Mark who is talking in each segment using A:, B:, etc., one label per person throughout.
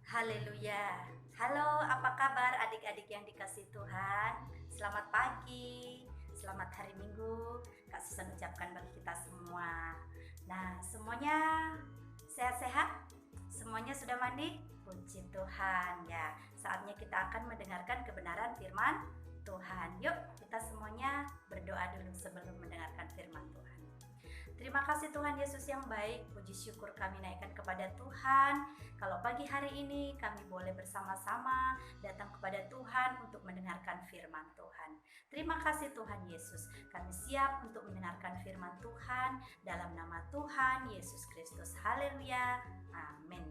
A: Haleluya. Halo, apa kabar adik-adik yang dikasih Tuhan? Selamat pagi, selamat hari Minggu. Kak Susan ucapkan bagi kita semua. Nah, semuanya sehat-sehat? Semuanya sudah mandi? Puji Tuhan ya. Saatnya kita akan mendengarkan kebenaran firman Tuhan. Yuk, kita semuanya berdoa dulu sebelum mendengarkan firman Tuhan. Terima kasih Tuhan Yesus yang baik, puji syukur kami naikkan kepada Tuhan. Kalau pagi hari ini kami boleh bersama-sama datang kepada Tuhan untuk mendengarkan firman Tuhan. Terima kasih Tuhan Yesus, kami siap untuk mendengarkan firman Tuhan dalam nama Tuhan Yesus Kristus. Haleluya, amin.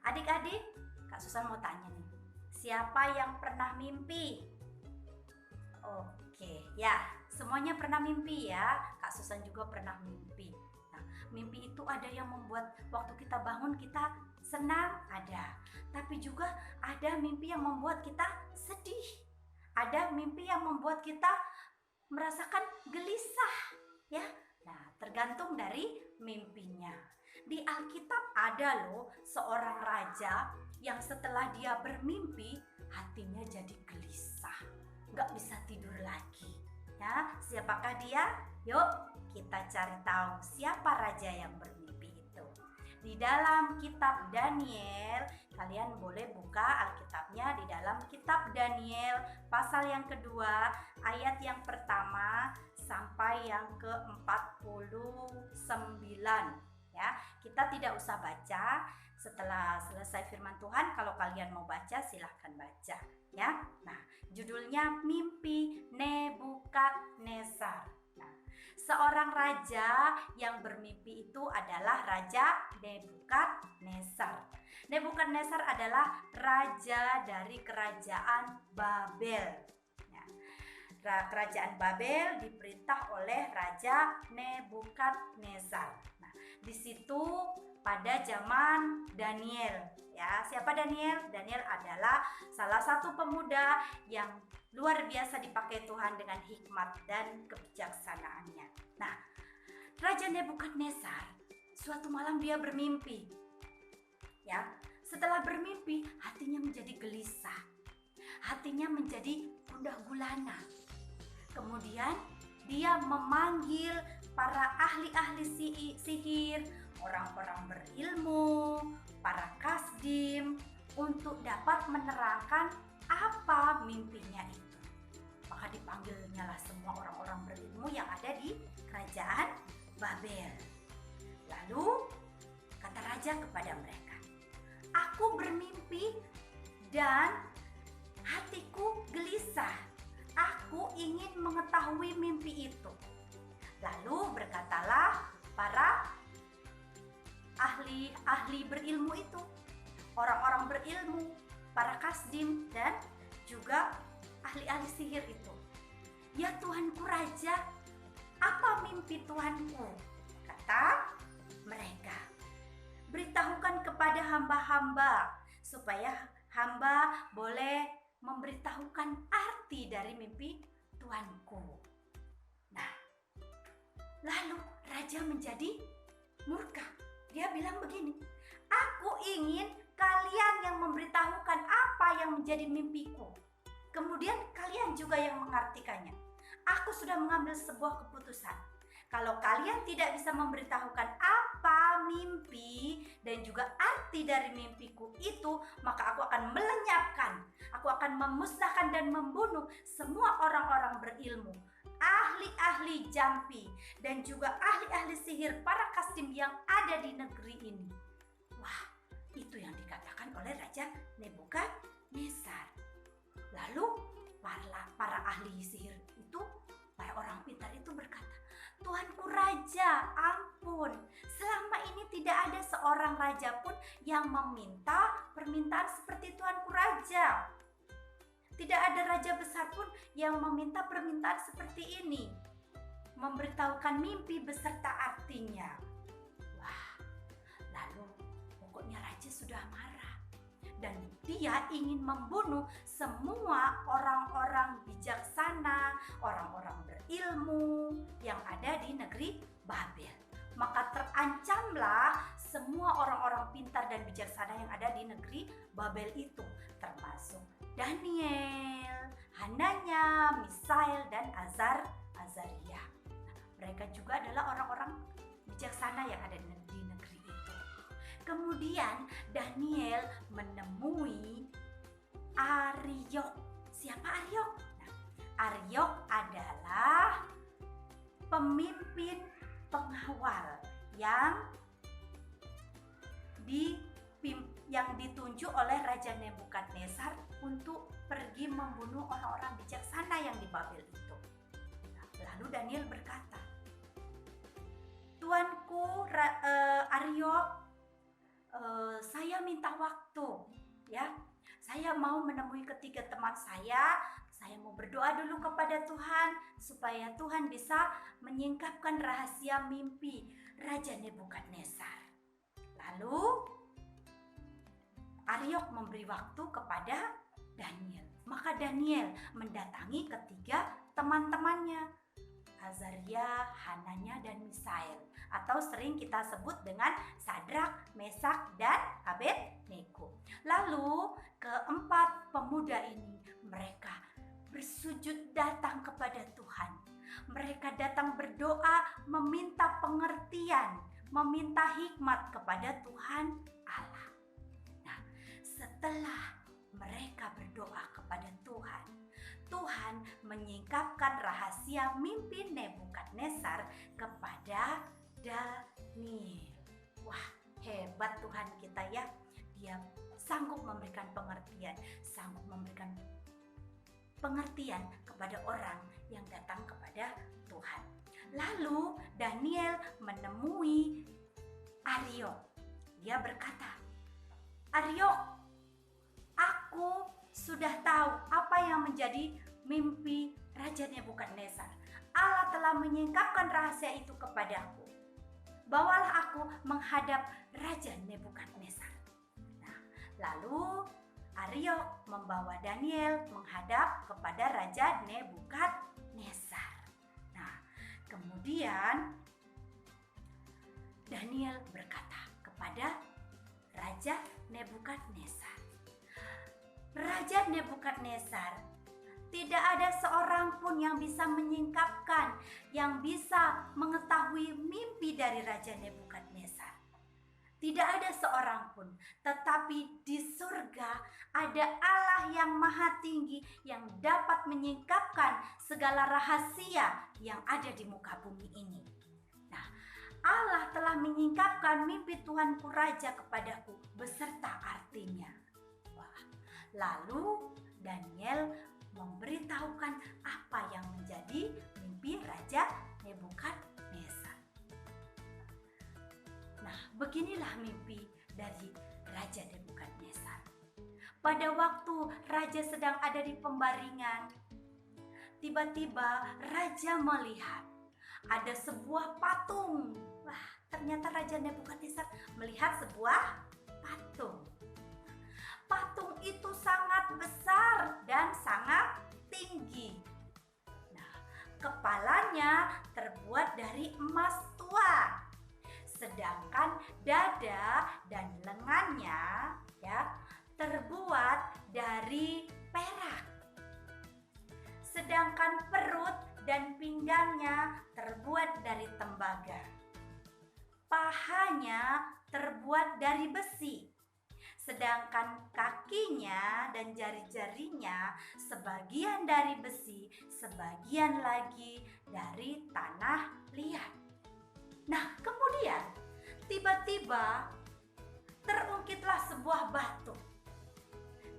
A: Adik-adik, Kak Susan mau tanya nih, siapa yang pernah mimpi? Oke, ya, semuanya pernah mimpi ya. Kak Susan juga pernah mimpi. Nah, mimpi itu ada yang membuat waktu kita bangun kita senang, ada. Tapi juga ada mimpi yang membuat kita sedih. Ada mimpi yang membuat kita merasakan gelisah, ya. Nah, tergantung dari mimpinya. Di Alkitab ada loh seorang raja yang setelah dia bermimpi, hatinya jadi gelisah, nggak bisa tidur lagi. Ya, siapakah dia? Yuk kita cari tahu siapa raja yang bermimpi itu. Di dalam kitab Daniel, kalian boleh buka Alkitabnya di dalam kitab Daniel pasal yang kedua, ayat yang pertama sampai yang ke-49. Ya, kita tidak usah baca. Setelah selesai firman Tuhan, kalau kalian mau baca silahkan baca ya. Nah, judulnya Mimpi Nebukadnezar. Nah, seorang raja yang bermimpi itu adalah Raja Nebukadnezar. Nebukadnezar adalah raja dari kerajaan Babel. Ya. Kerajaan Babel diperintah oleh Raja Nebukadnezar. Nah, di situ pada zaman Daniel, ya. Siapa Daniel? Daniel adalah salah satu pemuda yang luar biasa dipakai Tuhan dengan hikmat dan kebijaksanaannya. Nah, Raja Nebukadnezar suatu malam dia bermimpi. Ya, setelah bermimpi hatinya menjadi gelisah. Hatinya menjadi gundah gulana. Kemudian dia memanggil para ahli-ahli sihir, orang-orang berilmu, para kasdim untuk dapat menerangkan apa mimpinya itu. Maka dipanggilnyalah semua orang-orang berilmu yang ada di kerajaan Babel. Lalu kata raja kepada mereka, "Aku bermimpi dan hatiku gelisah. Aku ingin mengetahui mimpi itu." Lalu berkatalah para ahli berilmu itu, orang-orang berilmu, para kasdim dan juga ahli-ahli sihir itu. "Ya Tuanku Raja, apa mimpi Tuanku?" kata mereka. "Beritahukan kepada hamba-hamba supaya hamba boleh memberitahukan arti dari mimpi Tuanku." Nah, lalu raja menjadi murka. Dia bilang begini, "Aku ingin kalian yang memberitahukan apa yang menjadi mimpiku. Kemudian kalian juga yang mengartikannya. Aku sudah mengambil sebuah keputusan. Kalau kalian tidak bisa memberitahukan apa mimpi dan juga arti dari mimpiku itu, maka aku akan melenyapkan, aku akan memusnahkan dan membunuh semua orang-orang berilmu, ahli-ahli jampi, dan juga ahli-ahli sihir, para kasdim yang ada di negeri ini." Wah, itu yang dikatakan oleh Raja Nebukadnezar. Lalu para ahli sihir itu, para orang pintar itu berkata, "Tuanku Raja, ampun, selama ini tidak ada seorang raja pun yang meminta permintaan seperti Tuanku Raja. Tidak ada raja besar pun yang meminta permintaan seperti ini, memberitahukan mimpi beserta artinya." Wah, lalu pokoknya raja sudah marah. Dan dia ingin membunuh semua orang-orang bijaksana, orang-orang berilmu yang ada di negeri Babel. Maka terancamlah semua orang-orang pintar dan bijaksana yang ada di di negeri Babel itu, termasuk Daniel, Hananya, Misael, dan Azaria. Mereka juga adalah orang-orang bijaksana yang ada di negeri itu. Kemudian Daniel menemui Ariok. Siapa Ariok? Nah, Ariok adalah pemimpin pengawal yang ditunjuk oleh Raja Nebukadnezar untuk pergi membunuh orang-orang bijaksana yang di Babel itu. Lalu Daniel berkata, "Tuanku Ariok, saya minta waktu, ya. Saya mau menemui ketiga teman saya. Saya mau berdoa dulu kepada Tuhan supaya Tuhan bisa menyingkapkan rahasia mimpi Raja Nebukadnezar." Lalu Ariok memberi waktu kepada Daniel. Maka Daniel mendatangi ketiga teman-temannya, Azaria, Hananya, dan Misael, atau sering kita sebut dengan Sadrak, Mesak, dan Abednego. Lalu keempat pemuda ini, mereka bersujud datang kepada Tuhan. Mereka datang berdoa, meminta pengertian, meminta hikmat kepada Tuhan Allah. Nah, setelah mereka berdoa kepada Tuhan, Tuhan menyingkapkan rahasia mimpi Nebukadnezar kepada Daniel. Wah, hebat Tuhan kita ya. Dia sanggup memberikan pengertian, kepada orang yang datang kepada Tuhan. Lalu Daniel menemui Ariok. Dia berkata, "Ariok, aku sudah tahu apa yang menjadi mimpi Raja Nebukadnezar. Allah telah menyingkapkan rahasia itu kepadaku. Bawalah aku menghadap Raja Nebukadnezar." Nah, lalu Ariok membawa Daniel menghadap kepada Raja Nebukadnezar. Nah, kemudian Daniel berkata kepada Raja Nebukadnezar, "Raja Nebukadnezar, tidak ada seorang pun yang bisa menyingkapkan, yang bisa mengetahui mimpi dari Raja Nebukadnezar. Tidak ada seorang pun, tetapi di surga ada Allah yang maha tinggi yang dapat menyingkapkan segala rahasia yang ada di muka bumi ini. Nah, Allah telah menyingkapkan mimpi Tuanku Raja kepadaku beserta artinya." Wah, lalu Daniel memberitahukan apa yang menjadi mimpi Raja Nebukadnezar. Nah, beginilah mimpi dari Raja Nebukadnezar. Pada waktu Raja sedang ada di pembaringan, tiba-tiba Raja melihat ada sebuah patung. Wah, ternyata Raja Nebukadnezar melihat sebuah patung. Patung itu sangat besar dan sangat tinggi. Nah, kepalanya terbuat dari emas tua. Sedangkan dada dan lengannya terbuat dari perak. Sedangkan perut dan pinggangnya terbuat dari tembaga. Pahanya terbuat dari besi. Sedangkan kakinya dan jari-jarinya sebagian dari besi, sebagian lagi dari tanah liat. Nah, kemudian tiba-tiba terungkitlah sebuah batu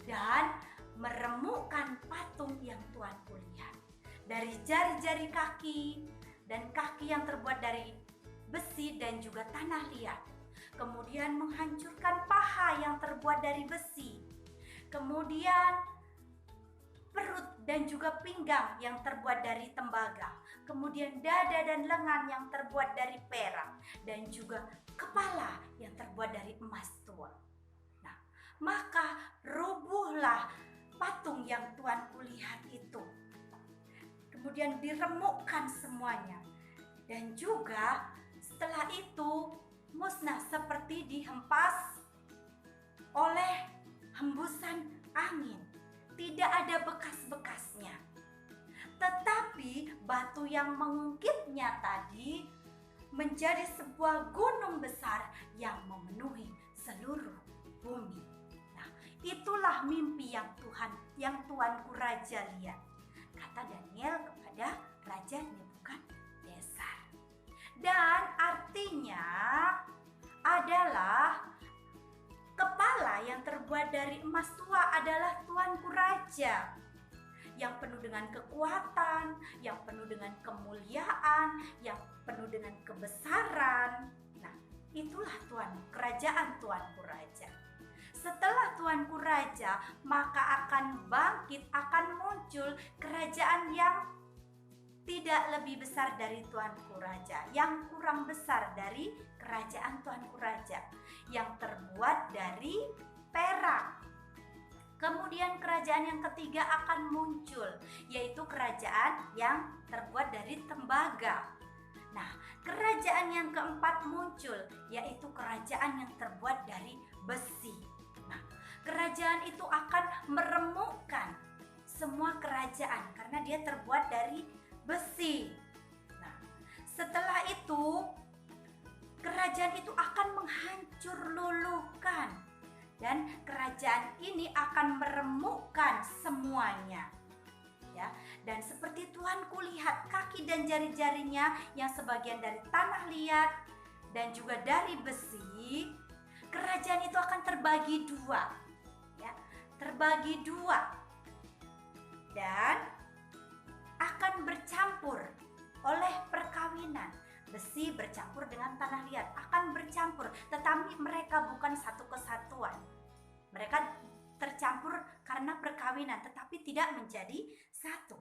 A: dan meremukkan patung yang tuanku lihat. Dari jari-jari kaki dan kaki yang terbuat dari besi dan juga tanah liat. Kemudian menghancurkan paha yang terbuat dari besi. Kemudian perut dan juga pinggang yang terbuat dari tembaga. Kemudian dada dan lengan yang terbuat dari perak. Dan juga kepala yang terbuat dari emas tua. Nah, maka rubuhlah patung yang tuanku lihat itu. Kemudian diremukkan semuanya. Dan juga setelah itu musnah seperti dihempas oleh hembusan angin. Tidak ada bekas-bekasnya. Tetapi batu yang mengungkitnya tadi menjadi sebuah gunung besar yang memenuhi seluruh bumi. Nah, itulah mimpi yang Tuanku Raja lihat, kata Daniel kepada Raja Nebukadnezar. Dan artinya adalah kepala yang terbuat dari emas tua adalah Tuanku Raja, yang penuh dengan kekuatan, yang penuh dengan kemuliaan, yang penuh dengan kebesaran. Nah, itulah kerajaan Tuanku Raja. Setelah Tuanku Raja, maka akan bangkit, akan muncul kerajaan yang tidak lebih besar dari Tuanku Raja, yang kurang besar dari kerajaan Tuanku Raja, yang terbuat dari perak. Kemudian kerajaan yang ketiga akan muncul, yaitu kerajaan yang terbuat dari tembaga. Nah, kerajaan yang keempat muncul, yaitu kerajaan yang terbuat dari besi. Nah, kerajaan itu akan meremukkan semua kerajaan karena dia terbuat dari besi. Nah, setelah itu kerajaan itu akan menghancur luluhkan. Dan kerajaan ini akan meremukkan semuanya. Ya, dan seperti Tuhanku lihat kaki dan jari-jarinya yang sebagian dari tanah liat dan juga dari besi, kerajaan itu akan terbagi dua. Ya, terbagi dua. Dan akan bercampur oleh perkawinan. Besi bercampur dengan tanah liat, akan bercampur, tetapi mereka bukan satu kesatuan. Mereka tercampur karena perkawinan, tetapi tidak menjadi satu.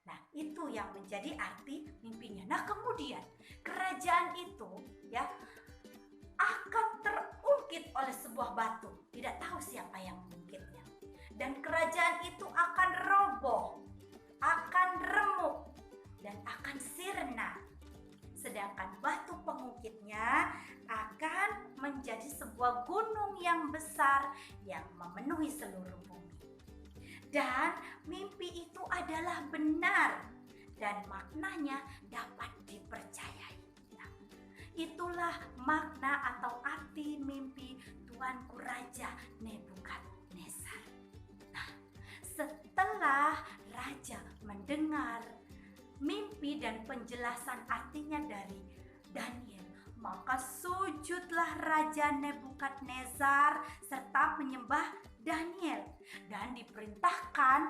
A: Nah, itu yang menjadi arti mimpinya. Nah, kemudian kerajaan itu ya akan terungkit oleh sebuah batu. Tidak tahu siapa yang mengungkitnya. Dan kerajaan itu akan roboh, akan remuk, dan akan sirna. Sedangkan batu pengukitnya akan menjadi sebuah gunung yang besar yang memenuhi seluruh bumi. Dan mimpi itu adalah benar dan maknanya dapat dipercayai. Nah, itulah makna atau arti mimpi Tuanku Raja Nebukadnezar. Nah, setelah Raja mendengar mimpi dan penjelasan artinya dari Daniel, maka sujudlah Raja Nebukadnezar serta menyembah Daniel, dan diperintahkan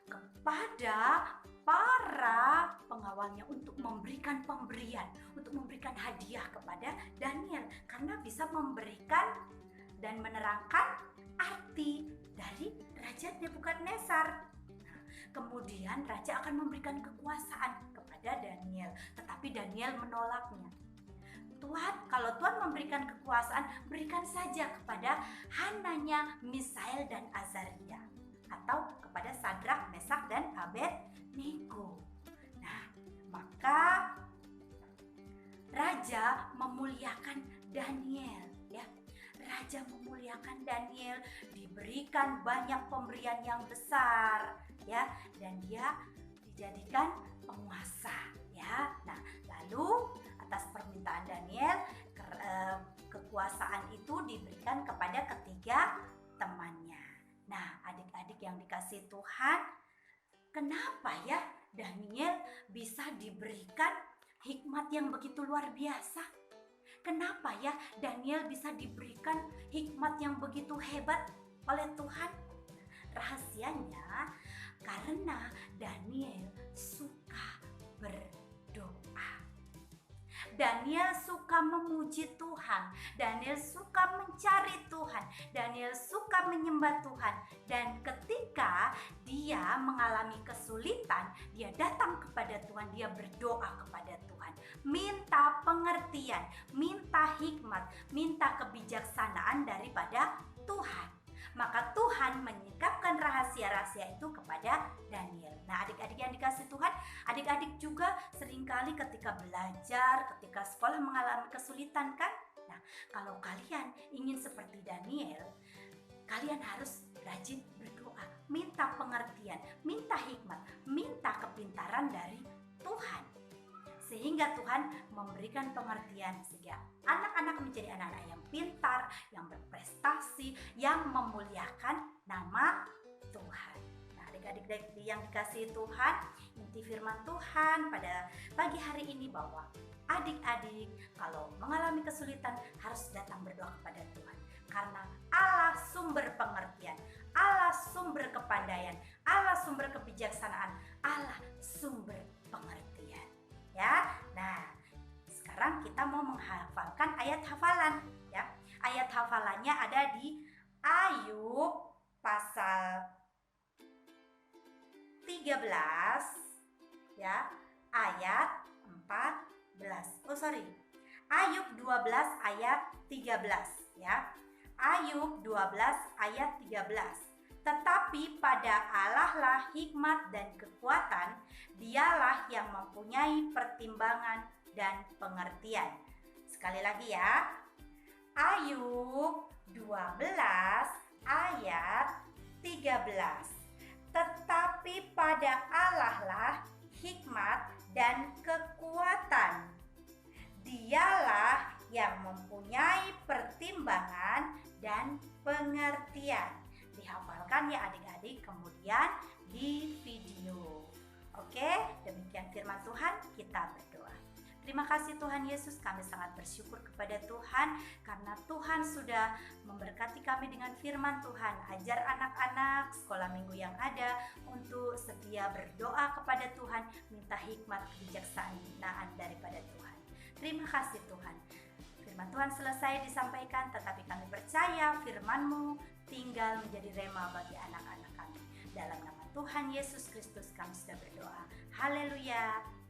A: kepada para pengawalnya untuk memberikan pemberian, untuk memberikan hadiah kepada Daniel karena bisa memberikan dan menerangkan arti dari Raja Nebukadnezar. Kemudian raja akan memberikan kekuasaan kepada Daniel, tetapi Daniel menolaknya. Tuhan, kalau Tuhan memberikan kekuasaan, berikan saja kepada Hananya, Misael, dan Azaria, atau kepada Sadrak, Mesak, dan Abednego. Nah, maka raja memuliakan Daniel, ya. Raja memuliakan Daniel, diberikan banyak pemberian yang besar, ya, dan dia dijadikan penguasa, ya. Nah, lalu atas permintaan Daniel, kekuasaan itu diberikan kepada ketiga temannya. Nah, adik-adik yang dikasihi Tuhan, kenapa ya Daniel bisa diberikan hikmat yang begitu luar biasa? Kenapa ya Daniel bisa diberikan hikmat yang begitu hebat oleh Tuhan? Rahasianya karena Daniel suka berdoa. Daniel suka memuji Tuhan, Daniel suka mencari Tuhan, Daniel suka menyembah Tuhan. Dan ketika dia mengalami kesulitan, dia datang kepada Tuhan, dia berdoa kepada Tuhan, minta pengertian, minta hikmat, minta kebijaksanaan daripada Tuhan. Maka Tuhan menyingkapkan rahasia-rahasia itu kepada Daniel. Nah, adik-adik yang dikasihi Tuhan, adik-adik juga seringkali ketika belajar, ketika sekolah mengalami kesulitan kan? Nah, kalau kalian ingin seperti Daniel, kalian harus rajin berdoa, minta pengertian, minta hikmat, minta kepintaran dari Tuhan. Sehingga Tuhan memberikan pengertian sehingga anak-anak menjadi anak-anak yang pintar, yang berprestasi, yang memuliakan nama Tuhan. Nah, adik-adik yang dikasihi Tuhan, inti firman Tuhan pada pagi hari ini bahwa adik-adik kalau mengalami kesulitan harus datang berdoa kepada Tuhan. Karena Allah sumber pengertian, Allah sumber kepandaian, Allah sumber kebijaksanaan, Allah sumber pengertian. Ya, nah sekarang kita mau menghafalkan ayat hafalan. Ya, ayat hafalannya ada di Ayub pasal 13, ya, ayat 14. Ayub 12 ayat 13, ya. Ayub 12 ayat 13. Tetapi pada Allah lah hikmat dan kekuatan, dialah yang mempunyai pertimbangan dan pengertian. Sekali lagi ya. Ayub 12 ayat 13. Tetapi pada Allah lah hikmat dan kekuatan, dialah yang mempunyai pertimbangan dan pengertian. Dihafalkan ya adik-adik, kemudian di video. Oke, demikian firman Tuhan, kita berdoa. Terima kasih Tuhan Yesus, kami sangat bersyukur kepada Tuhan karena Tuhan sudah memberkati kami dengan firman Tuhan. Ajar anak-anak sekolah minggu yang ada untuk setia berdoa kepada Tuhan, minta hikmat kebijaksanaan daripada Tuhan. Terima kasih Tuhan. Firman Tuhan selesai disampaikan, tetapi kami percaya firman-Mu tinggal menjadi rema bagi anak-anak kami. Dalam nama Tuhan Yesus Kristus kami sudah berdoa. Haleluya.